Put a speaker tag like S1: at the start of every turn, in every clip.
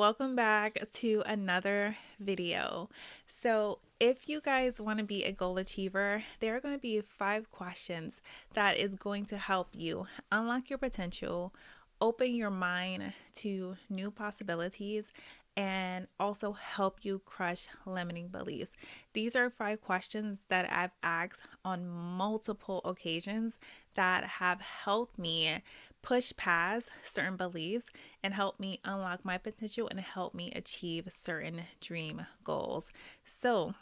S1: welcome back to another video. So, if you guys want to be a goal achiever, there are going to be 5 questions that is going to help you unlock your potential, open your mind to new possibilities, and also help you crush limiting beliefs. These are 5 questions that I've asked on multiple occasions that have helped me push past certain beliefs and help me unlock my potential and help me achieve certain dream goals. So,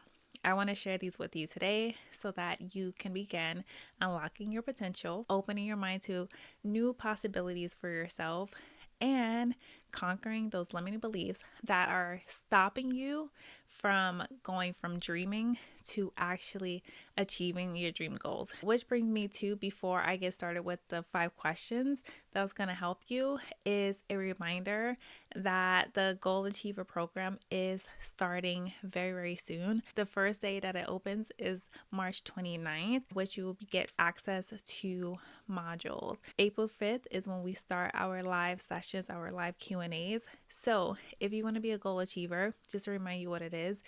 S1: I want to share these with you today so that you can begin unlocking your potential, opening your mind to new possibilities for yourself, and conquering those limiting beliefs that are stopping you from going from dreaming to actually achieving your dream goals. Which brings me to, before I get started with the 5 questions that's going to help you, is a reminder that the Goal Achiever program is starting very, very soon. The first day that it opens is March 29th, which you will get access to modules. April 5th is when we start our live sessions, our live Q&As. So if you want to be a goal achiever, just to remind you what it is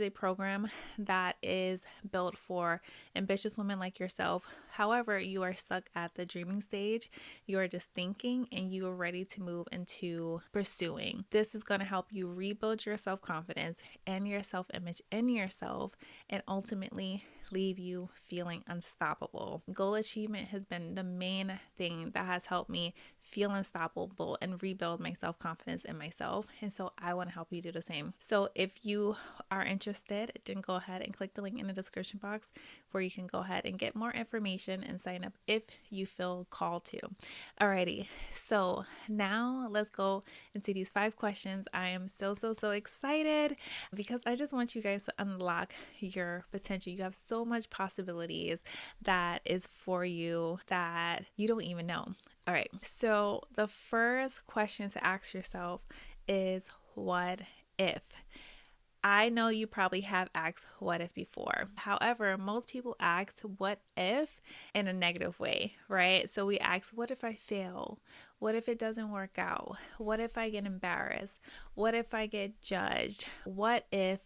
S1: a program that is built for ambitious women like yourself. However, you are stuck at the dreaming stage, you are just thinking, and you are ready to move into pursuing. This is going to help you rebuild your self-confidence and your self-image in yourself, and ultimately leave you feeling unstoppable. Goal achievement has been the main thing that has helped me feel unstoppable and rebuild my self-confidence in myself. And so I want to help you do the same. So if you are interested, then go ahead and click the link in the description box where you can go ahead and get more information and sign up if you feel called to. Alrighty, so now let's go into these 5 questions. I am so excited because I just want you guys to unlock your potential. You have so much possibilities that is for you that you don't even know. All right, so the first question to ask yourself is, what if? I know you probably have asked what if before. However, most people ask what if in a negative way, right? So we ask, what if I fail? What if it doesn't work out? What if I get embarrassed? What if I get judged? What if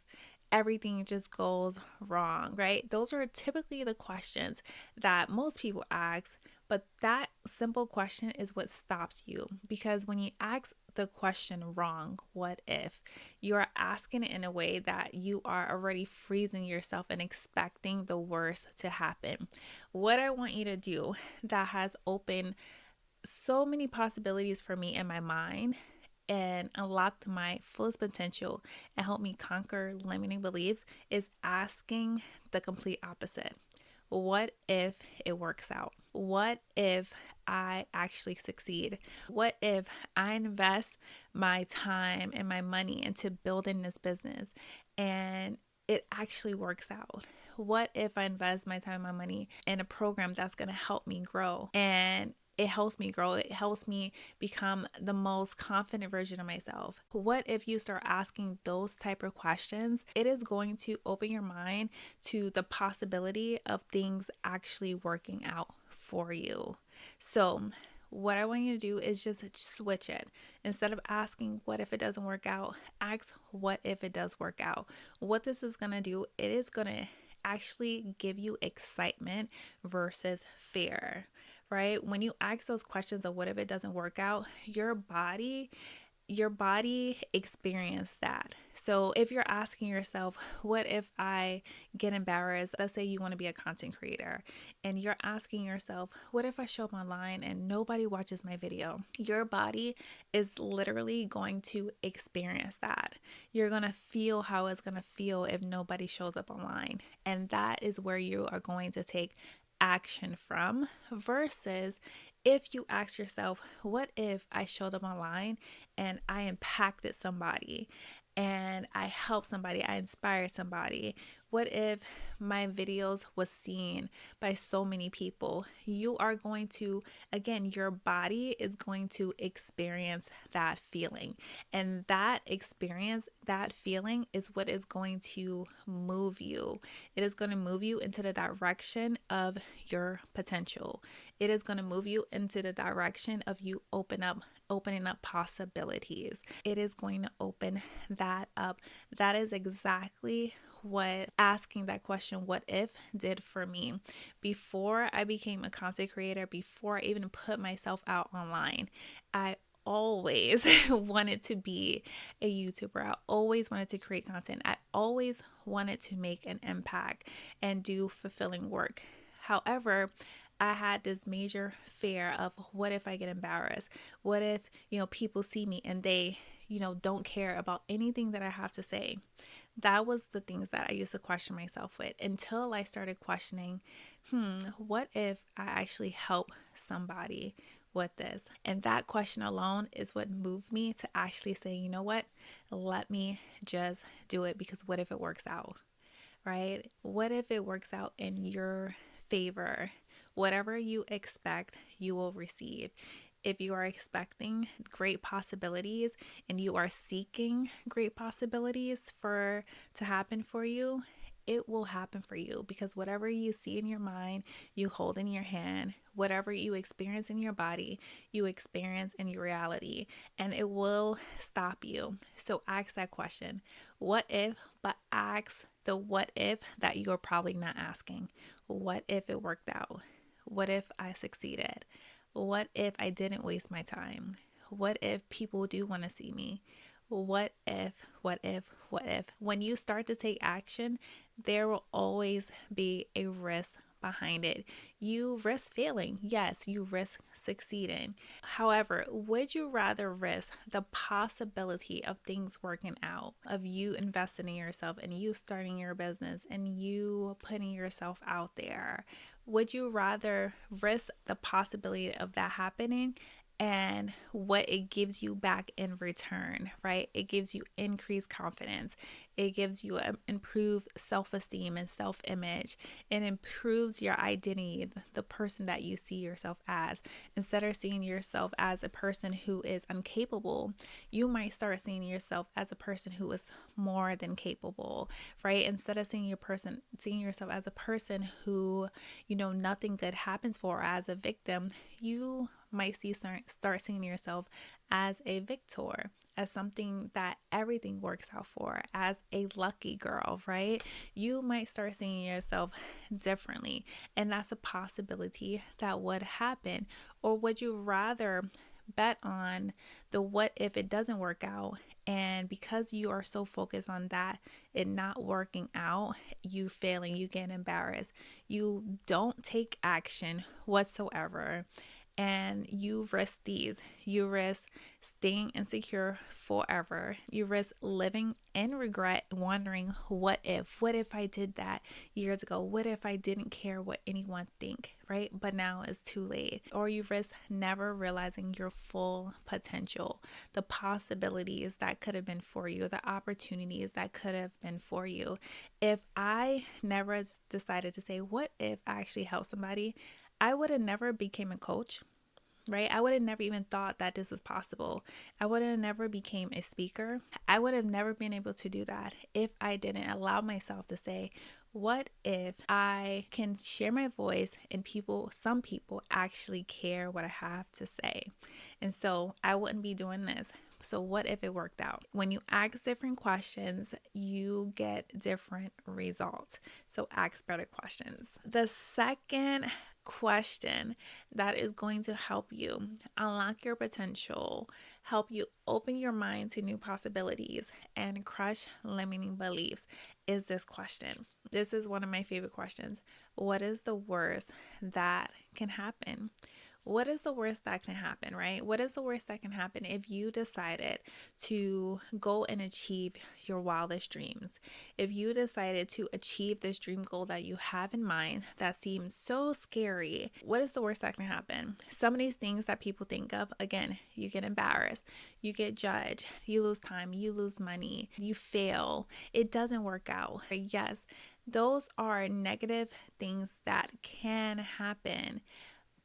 S1: everything just goes wrong, right? Those are typically the questions that most people ask, but that simple question is what stops you, because when you ask the question wrong, what if, you are asking it in a way that you are already freezing yourself and expecting the worst to happen. What I want you to do that has opened so many possibilities for me in my mind and unlocked my fullest potential and helped me conquer limiting belief is asking the complete opposite. What if it works out? What if I actually succeed? What if I invest my time and my money into building this business and it actually works out? What if I invest my time and my money in a program that's going to help me grow and it helps me grow? It helps me become the most confident version of myself. What if you start asking those type of questions? It is going to open your mind to the possibility of things actually working out for you. So what I want you to do is just switch it. Instead of asking what if it doesn't work out, ask what if it does work out. What this is going to do, it is going to actually give you excitement versus fear, right? When you ask those questions of what if it doesn't work out, your body experienced that. So if you're asking yourself, what if I get embarrassed? Let's say you want to be a content creator and you're asking yourself, what if I show up online and nobody watches my video? Your body is literally going to experience that. You're going to feel how it's going to feel if nobody shows up online. And that is where you are going to take action from, versus if you ask yourself, what if I showed up online and I impacted somebody and I helped somebody, I inspired somebody? What if my videos was seen by so many people? You are going to, again, your body is going to experience that feeling. And that experience, that feeling is what is going to move you. It is going to move you into the direction of your potential. It is going to move you into the direction of you opening up possibilities. It is going to open that up. That is exactly what asking that question, what if, did for me. Before I became a content creator, before I even put myself out online, I always wanted to be a YouTuber. I always wanted to create content. I always wanted to make an impact and do fulfilling work. However, I had this major fear of what if I get embarrassed? What if, people see me and they, don't care about anything that I have to say? That was the things that I used to question myself with until I started questioning, what if I actually help somebody with this? And that question alone is what moved me to actually say, you know what, let me just do it, because what if it works out, right? What if it works out in your favor? Whatever you expect, you will receive. If you are expecting great possibilities and you are seeking great possibilities to happen for you, it will happen for you, because whatever you see in your mind, you hold in your hand. Whatever you experience in your body, you experience in your reality, and it will stop you. So ask that question, what if, but ask the what if that you're probably not asking. What if it worked out? What if I succeeded? What if I didn't waste my time? What if people do want to see me? What if, what if, what if? When you start to take action, there will always be a risk behind it. You risk failing. Yes, you risk succeeding. However, would you rather risk the possibility of things working out, of you investing in yourself and you starting your business and you putting yourself out there? Would you rather risk the possibility of that happening and what it gives you back in return, right? It gives you increased confidence. It gives you improved self-esteem and self-image. It improves your identity, the person that you see yourself as. Instead of seeing yourself as a person who is incapable, you might start seeing yourself as a person who is more than capable, right? Instead of seeing yourself as a person who, nothing good happens for, as a victim, you might start seeing yourself as a victor, as something that everything works out for, as a lucky girl, right? You might start seeing yourself differently, and that's a possibility that would happen. Or would you rather bet on the what if it doesn't work out, and because you are so focused on that, it not working out, you failing, you get embarrassed, you don't take action whatsoever, and you risk these. You risk staying insecure forever. You risk living in regret, wondering what if I did that years ago? What if I didn't care what anyone think, right? But now it's too late. Or you risk never realizing your full potential, the possibilities that could have been for you, the opportunities that could have been for you. If I never decided to say, what if I actually help somebody, I would have never became a coach, right? I would have never even thought that this was possible. I would have never became a speaker. I would have never been able to do that if I didn't allow myself to say, what if I can share my voice and some people actually care what I have to say? And so I wouldn't be doing this. So what if it worked out? When you ask different questions, you get different results. So ask better questions. The second question that is going to help you unlock your potential, help you open your mind to new possibilities, and crush limiting beliefs is this question. This is one of my favorite questions. What is the worst that can happen? What is the worst that can happen, right? What is the worst that can happen if you decided to go and achieve your wildest dreams? If you decided to achieve this dream goal that you have in mind that seems so scary, what is the worst that can happen? Some of these things that people think of, again, you get embarrassed, you get judged, you lose time, you lose money, you fail, it doesn't work out. Yes, Those are negative things that can happen,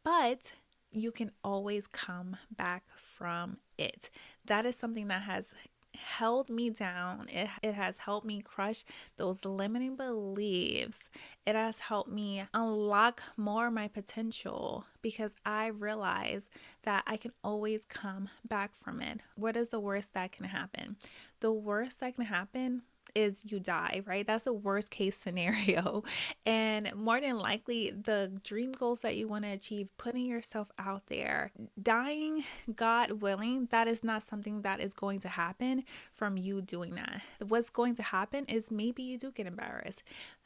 S1: but you can always come back from it. That is something that has held me down. It has helped me crush those limiting beliefs. It has helped me unlock more of my potential because I realize that I can always come back from it. What is the worst that can happen? The worst that can happen is you die, right? That's the worst case scenario. And more than likely, the dream goals that you want to achieve, putting yourself out there, dying, God willing, that is not something that is going to happen from you doing that. What's going to happen is maybe you do get embarrassed.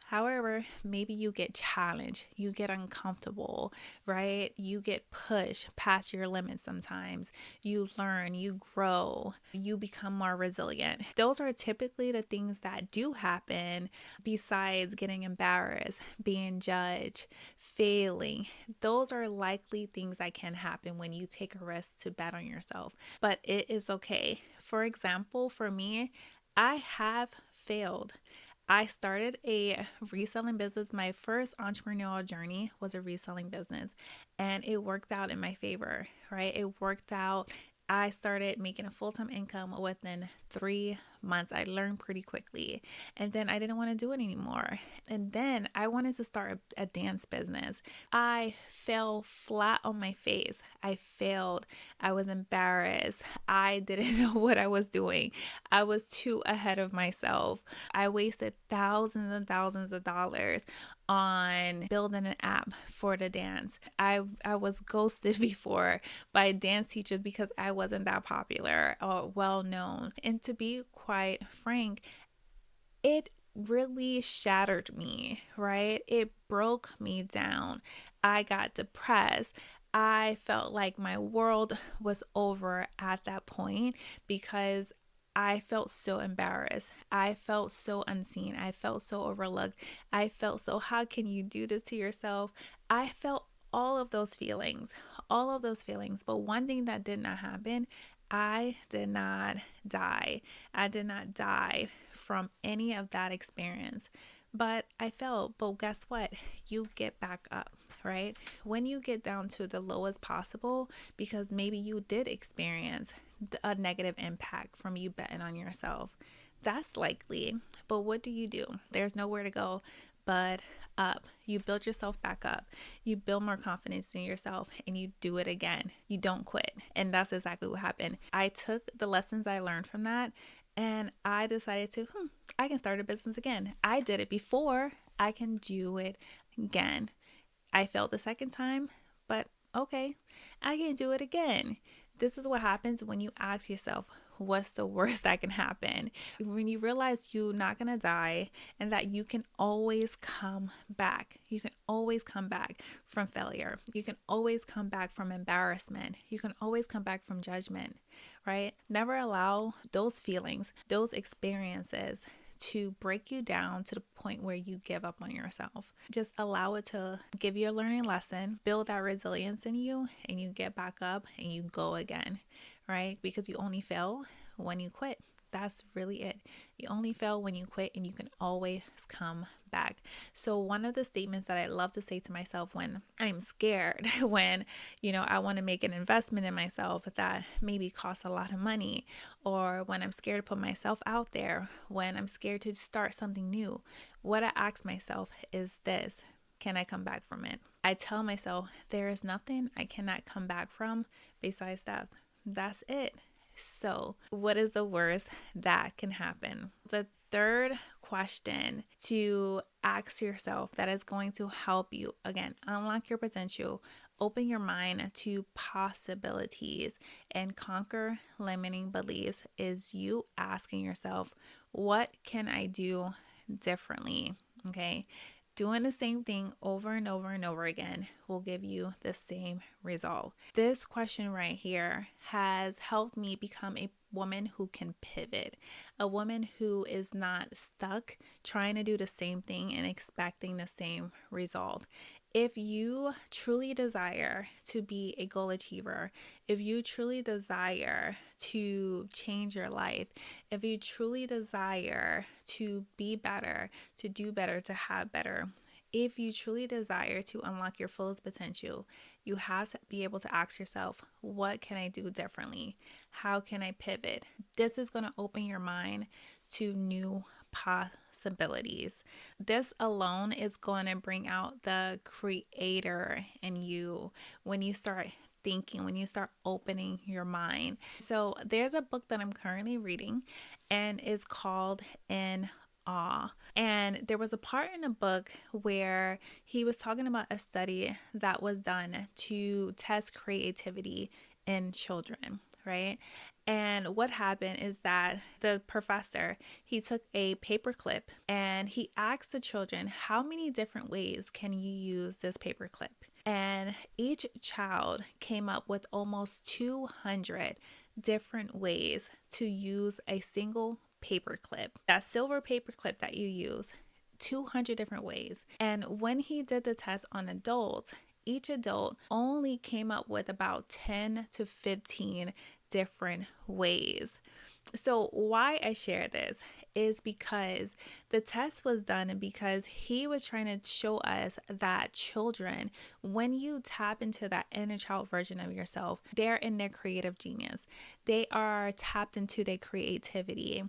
S1: However, maybe you get challenged, you get uncomfortable, right? You get pushed past your limits sometimes. You learn, you grow, you become more resilient. Those are typically the things that do happen besides getting embarrassed, being judged, failing. Those are likely things that can happen when you take a risk to bet on yourself, but it is okay. For example, for me, I have failed. I started a reselling business. My first entrepreneurial journey was a reselling business, and it worked out in my favor, right? It worked out. I started making a full-time income within 3 months. I learned pretty quickly, and then I didn't want to do it anymore. And then I wanted to start a dance business. I fell flat on my face. I failed. I was embarrassed. I didn't know what I was doing. I was too ahead of myself. I wasted thousands and thousands of dollars on building an app for the dance. I was ghosted before by dance teachers because I wasn't that popular or well known. And to be quite frank, it really shattered me, right? It broke me down. I got depressed. I felt like my world was over at that point because I felt so embarrassed. I felt so unseen. I felt so overlooked. I felt so, how can you do this to yourself? I felt all of those feelings, all of those feelings. But one thing that did not happen, I did not die. I did not die from any of that experience. But I felt, but guess what? You get back up, right? When you get down to the lowest possible, because maybe you did experience a negative impact from you betting on yourself, that's likely. But what do? There's nowhere to go but up. You build yourself back up. You build more confidence in yourself and you do it again. You don't quit. And that's exactly what happened. I took the lessons I learned from that and I decided to, I can start a business again. I did it before. I can do it again. I failed the second time, but okay, I can do it again. This is what happens when you ask yourself, what's the worst that can happen? When you realize you're not going to die and that you can always come back. You can always come back from failure. You can always come back from embarrassment. You can always come back from judgment, right? Never allow those feelings, those experiences to break you down to the point where you give up on yourself. Just allow it to give you a learning lesson, build that resilience in you, and you get back up and you go again, right? Because you only fail when you quit. That's really it. You only fail when you quit and you can always come back. So one of the statements that I love to say to myself when I'm scared, when, I want to make an investment in myself that maybe costs a lot of money, or when I'm scared to put myself out there, when I'm scared to start something new, what I ask myself is this: can I come back from it? I tell myself there is nothing I cannot come back from besides death. That's it. So, what is the worst that can happen? The third question to ask yourself that is going to help you, again, unlock your potential, open your mind to possibilities, and conquer limiting beliefs is you asking yourself, what can I do differently? Okay. Doing the same thing over and over and over again will give you the same result. This question right here has helped me become a woman who can pivot, a woman who is not stuck trying to do the same thing and expecting the same result. If you truly desire to be a goal achiever, if you truly desire to change your life, if you truly desire to be better, to do better, to have better, if you truly desire to unlock your fullest potential, you have to be able to ask yourself, what can I do differently? How can I pivot? This is going to open your mind to new possibilities. This alone is going to bring out the creator in you when you start thinking, when you start opening your mind. So there's a book that I'm currently reading, and it's called In Awe. And there was a part in the book where he was talking about a study that was done to test creativity in children, right? And what happened is that the professor, he took a paper clip and he asked the children, how many different ways can you use this paper clip? And each child came up with almost 200 different ways to use a single paper clip, that silver paper clip that you use, 200 different ways. And when he did the test on adults, each adult only came up with about 10 to 15 different ways. So why I share this is because the test was done and because he was trying to show us that children, when you tap into that inner child version of yourself, they're in their creative genius. They are tapped into their creativity.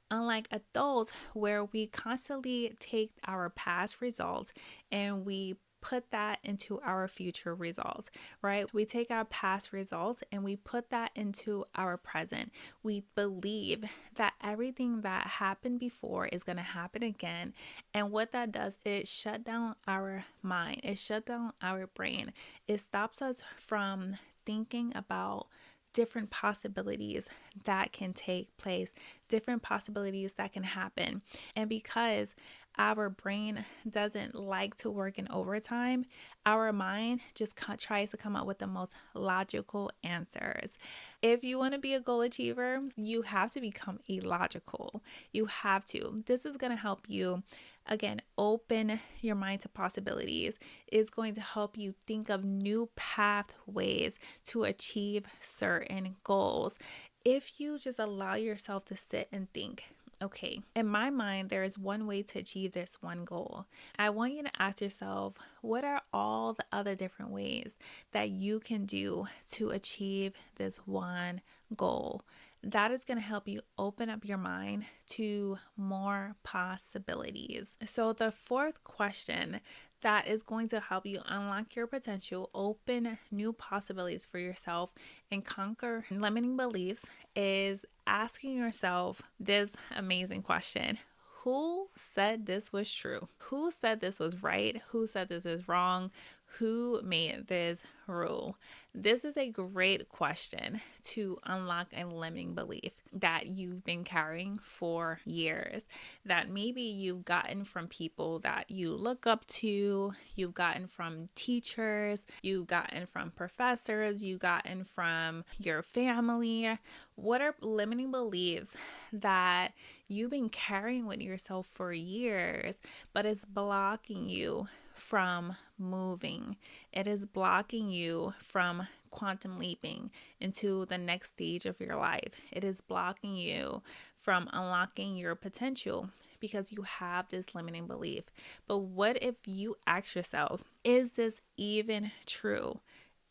S1: Unlike adults, where we constantly take our past results and we put that into our future results, right? We take our past results and we put that into our present. We believe that everything that happened before is going to happen again. And what that does, it shut down our mind. It shut down our brain. It stops us from thinking about different possibilities that can take place, different possibilities that can happen. And because our brain doesn't like to work in overtime, our mind just tries to come up with the most logical answers. If you want to be a goal achiever, you have to become illogical. You have to. This is going to help you, again, open your mind to possibilities. It's going to help you think of new pathways to achieve certain goals. If you just allow yourself to sit and think, okay, in my mind, there is one way to achieve this one goal. I want you to ask yourself, what are all the other different ways that you can do to achieve this one goal? That is going to help you open up your mind to more possibilities. So the fourth question that is going to help you unlock your potential, open new possibilities for yourself, and conquer limiting beliefs is asking yourself this amazing question. Who said this was true? Who said this was right? Who said this was wrong? Who made this rule? This is a great question to unlock a limiting belief that you've been carrying for years, that maybe you've gotten from people that you look up to, you've gotten from teachers, you've gotten from professors, you've gotten from your family. What are limiting beliefs that you've been carrying with yourself for years, but it's blocking you from moving? It is blocking you from quantum leaping into the next stage of your life. It is blocking you from unlocking your potential because you have this limiting belief. But what if you ask yourself, is this even true?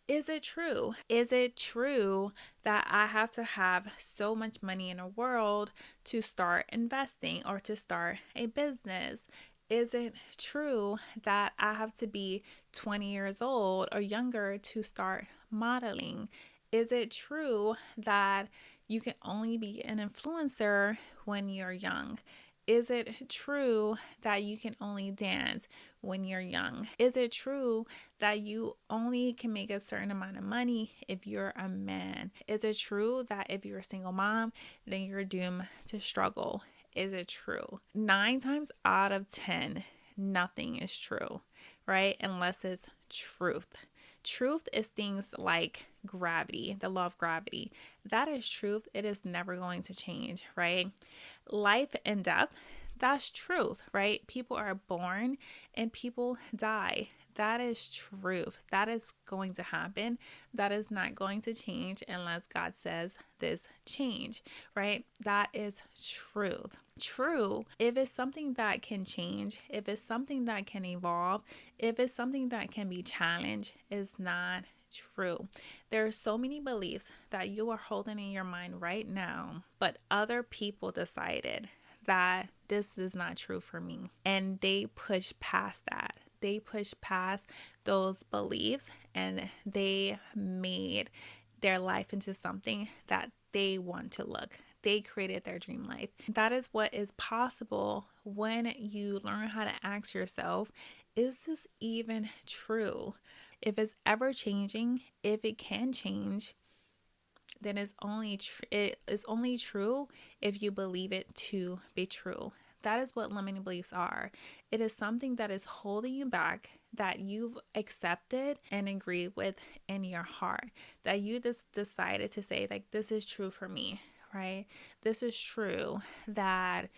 S1: Is it true? Is it true that I have to have so much money in the world to start investing or to start a business? Is it true that I have to be 20 years old or younger to start modeling? Is it true that you can only be an influencer when you're young? Is it true that you can only dance when you're young? Is it true that you only can make a certain amount of money if you're a man? Is it true that if you're a single mom, then you're doomed to struggle? Is it true? 9 times out of 10, nothing is true, right? Unless it's truth. Truth is things like gravity, the law of gravity. That is truth. It is never going to change, right? Life and death, that's truth, right? People are born and people die. That is truth. That is going to happen. That is not going to change unless God says this change, right? That is truth. True, if it's something that can change, if it's something that can evolve, if it's something that can be challenged, is not true. There are so many beliefs that you are holding in your mind right now, but other people decided that this is not true for me. And they push past that. They push past those beliefs and they made their life into something that they want to look. They created their dream life. That is what is possible when you learn how to ask yourself, is this even true? If it's ever changing, if it can change, then it is only true if you believe it to be true. That is what limiting beliefs are. It is something that is holding you back, that you've accepted and agreed with in your heart, that you just decided to say, like, this is true for me, right? This is true that,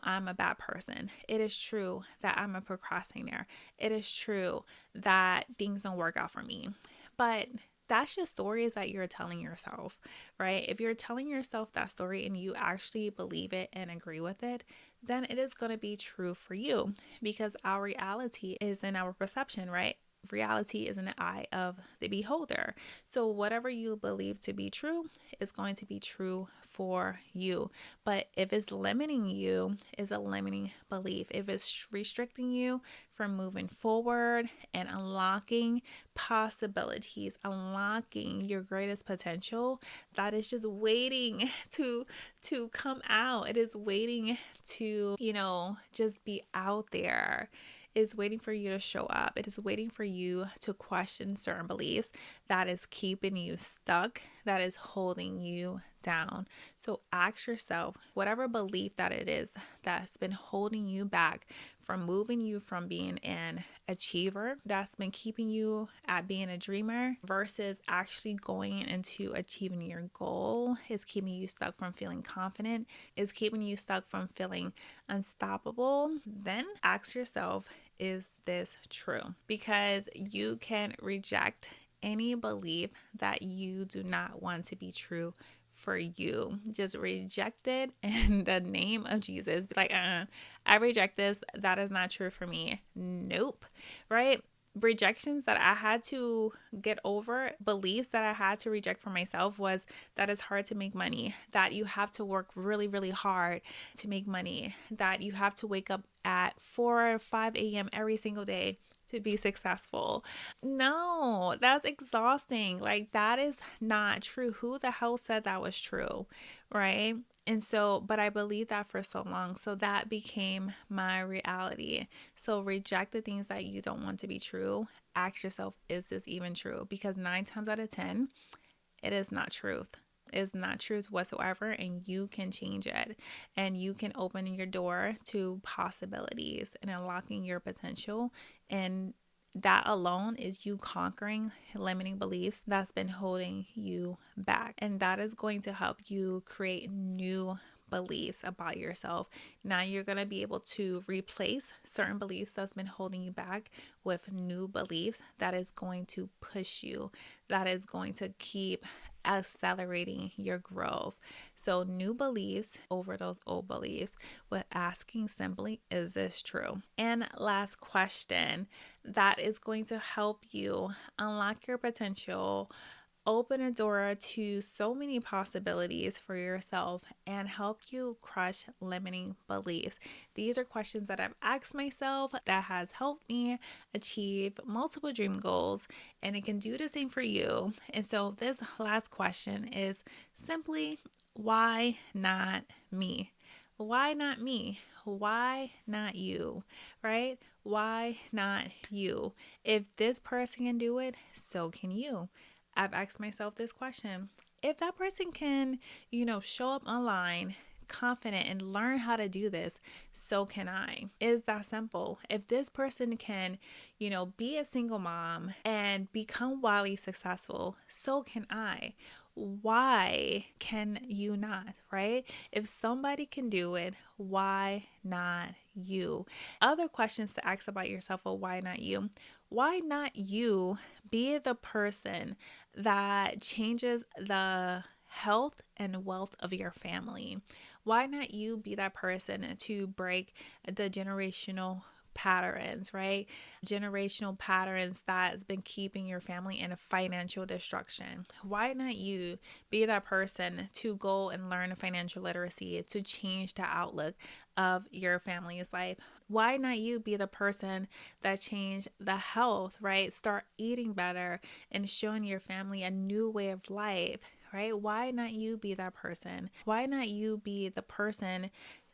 S1: I'm a bad person. It is true that I'm a procrastinator. It is true that things don't work out for me. But that's just stories that you're telling yourself, right? If you're telling yourself that story and you actually believe it and agree with it, then it is going to be true for you, because our reality is in our perception, right? Reality is in the eye of the beholder. So whatever you believe to be true is going to be true for you. But if it's limiting you, is a limiting belief. If it's restricting you from moving forward and unlocking possibilities, unlocking your greatest potential, that is just waiting to come out. It is waiting to, just be out there. It's waiting for you to show up. It is waiting for you to question certain beliefs that is keeping you stuck, that is holding you down. So ask yourself, whatever belief that it is that's been holding you back from moving you from being an achiever, that's been keeping you at being a dreamer versus actually going into achieving your goal, is keeping you stuck from feeling confident, is keeping you stuck from feeling unstoppable, then ask yourself, is this true? Because you can reject any belief that you do not want to be true for you. Just reject it in the name of Jesus. Be like, I reject this. That is not true for me. Nope. Right? Rejections that I had to get over, beliefs that I had to reject for myself, was that it's hard to make money, that you have to work really, really hard to make money, that you have to wake up at 4 or 5 a.m. every single day to be successful. No, that's exhausting. Like, that is not true. Who the hell said that was true? Right? And so, but I believed that for so long. So that became my reality. So reject the things that you don't want to be true. Ask yourself, is this even true? Because 9 times out of 10, it is not truth. Is not truth whatsoever, and you can change it, and you can open your door to possibilities and unlocking your potential. And that alone is you conquering limiting beliefs that's been holding you back, and that is going to help you create new beliefs about yourself. Now you're going to be able to replace certain beliefs that's been holding you back with new beliefs that is going to push you, that is going to keep accelerating your growth. So new beliefs over those old beliefs, with asking simply, is this true? And last question that is going to help you unlock your potential, open a door to so many possibilities for yourself, and help you crush limiting beliefs. These are questions that I've asked myself that has helped me achieve multiple dream goals, and it can do the same for you. And so this last question is simply, why not me? Why not me? Why not you? Right? Why not you? If this person can do it, so can you. I've asked myself this question. If that person can, show up online, confident and learn how to do this, so can I. It's that simple. If this person can, be a single mom and become wildly successful, so can I. Why can you not, right? If somebody can do it, why not you? Other questions to ask about yourself are why not you? Why not you be the person that changes the health and wealth of your family? Why not you be that person to break the generational patterns, right? Generational patterns that's been keeping your family in a financial destruction. Why not you be that person to go and learn financial literacy to change the outlook of your family's life? Why not you be the person that change the health, right? Start eating better and showing your family a new way of life, right? Why not you be that person? Why not you be the person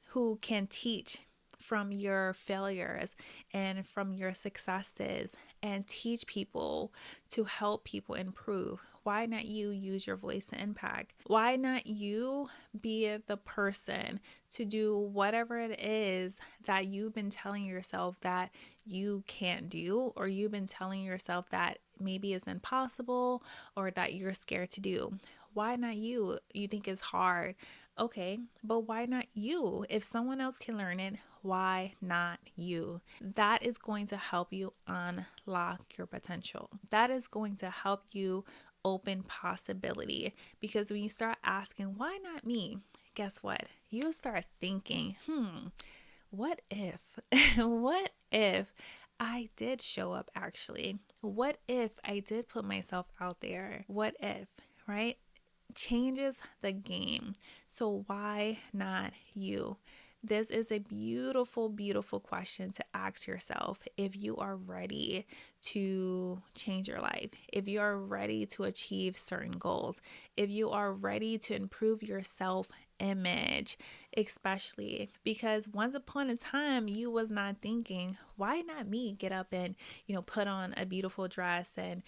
S1: who can teach from your failures and from your successes and teach people to help people improve? Why not you use your voice to impact? Why not you be the person to do whatever it is that you've been telling yourself that you can't do, or you've been telling yourself that maybe is impossible or that you're scared to do? Why not you? You think it's hard. Okay, but why not you? If someone else can learn it, why not you? That is going to help you unlock your potential. That is going to help you open possibility, because when you start asking, why not me? Guess what? You start thinking, what if, what if I did show up actually? What if I did put myself out there? What if, right? Changes the game. So why not you? This is a beautiful, beautiful question to ask yourself if you are ready to change your life, if you are ready to achieve certain goals, if you are ready to improve your self image, especially because once upon a time you was not thinking, why not me get up and put on a beautiful dress and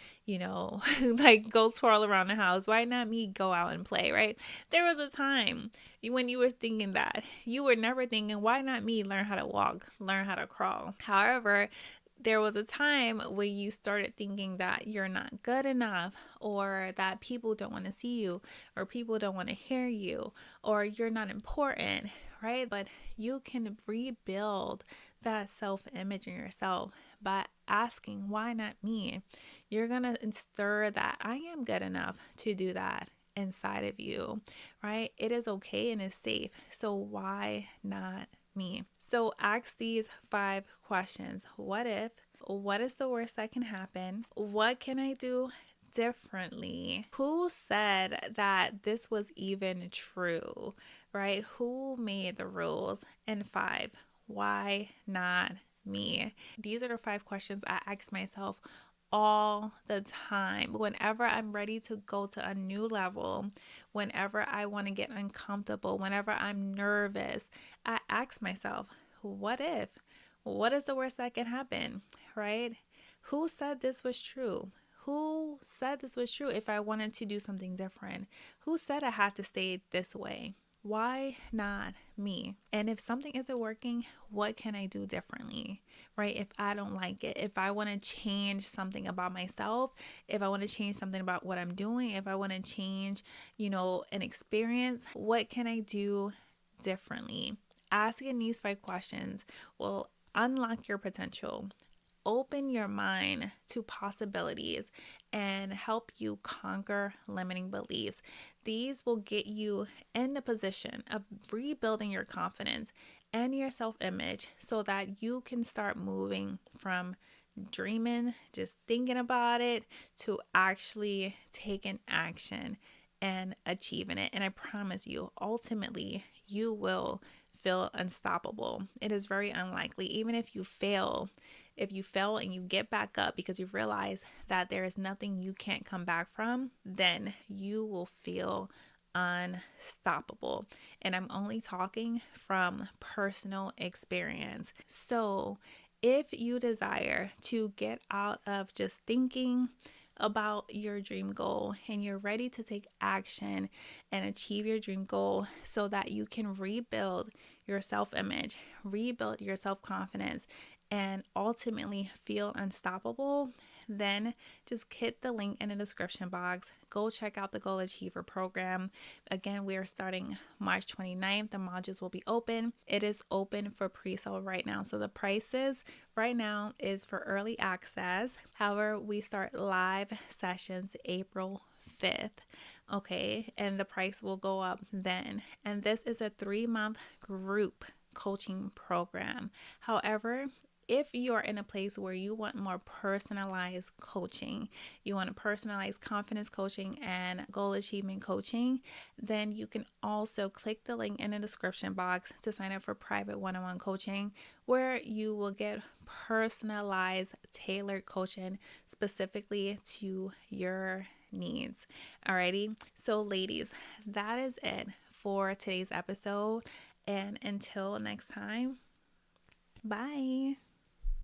S1: like go twirl around the house? Why not me go out and play, right? There was a time when you were thinking that. You were never thinking, why not me learn how to walk, learn how to crawl? However, there was a time when you started thinking that you're not good enough, or that people don't want to see you, or people don't want to hear you, or you're not important, right? But you can rebuild that self-image in yourself by asking, why not me? You're going to stir that I am good enough to do that inside of you, right? It is okay and it's safe. So why not me? So ask these 5 questions. What if? What is the worst that can happen? What can I do differently? Who said that this was even true, right? Who made the rules? And 5, why not me? These are the 5 questions I ask myself all the time. Whenever I'm ready to go to a new level, whenever I want to get uncomfortable, whenever I'm nervous, I ask myself, what if? What is the worst that can happen, right? Who said this was true? Who said this was true if I wanted to do something different? Who said I had to stay this way? Why not me? And if something isn't working, what can I do differently, right? If I don't like it, if I want to change something about myself, if I want to change something about what I'm doing, if I want to change, an experience, what can I do differently? Asking these 5 questions will unlock your potential, open your mind to possibilities, and help you conquer limiting beliefs. These will get you in the position of rebuilding your confidence and your self-image so that you can start moving from dreaming, just thinking about it, to actually taking action and achieving it. And I promise you, ultimately, you will feel unstoppable. It is very unlikely, even if you fail, and you get back up because you realize that there is nothing you can't come back from, then you will feel unstoppable. And I'm only talking from personal experience. So if you desire to get out of just thinking, about your dream goal and you're ready to take action and achieve your dream goal so that you can rebuild your self image, rebuild your self confidence, and ultimately feel unstoppable, then just hit the link in the description box. Go check out the Goal Achiever program. Again, we are starting March 29th. The modules will be open. It is open for pre-sale right now. So the prices right now is for early access. However, we start live sessions April 5th. Okay, and the price will go up then. And this is a 3-month group coaching program. However, if you are in a place where you want more personalized coaching, you want a personalized confidence coaching and goal achievement coaching, then you can also click the link in the description box to sign up for private one-on-one coaching, where you will get personalized, tailored coaching specifically to your needs. Alrighty, so ladies, that is it for today's episode, and until next time, bye.